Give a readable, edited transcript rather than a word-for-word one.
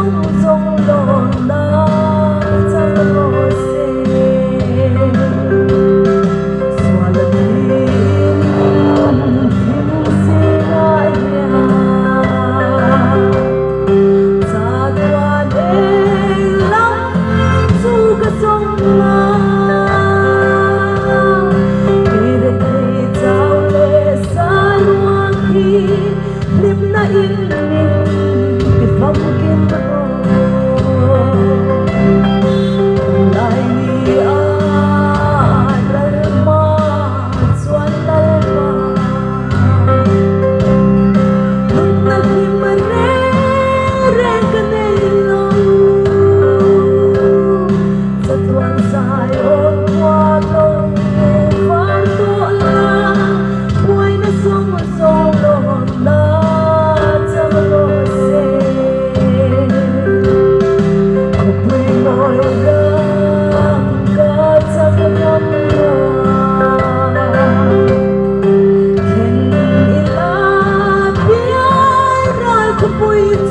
sông sông lòn đá trong hồ sen xóa lần tim xin ai nhà xa qua đêm lắm dù cả sông la khi để thấy trao lệ xa loang khi lim na in mình phong kim đô lại đi ai lal ma xuân lal ma lúc ta khi mà re cái này lâu rất tuan dài ôm qua lâu phán tội la quay nó xuống một sông lòn đá trong hồ sen ngồi gắng cả trăm năm khen ila biar aku punya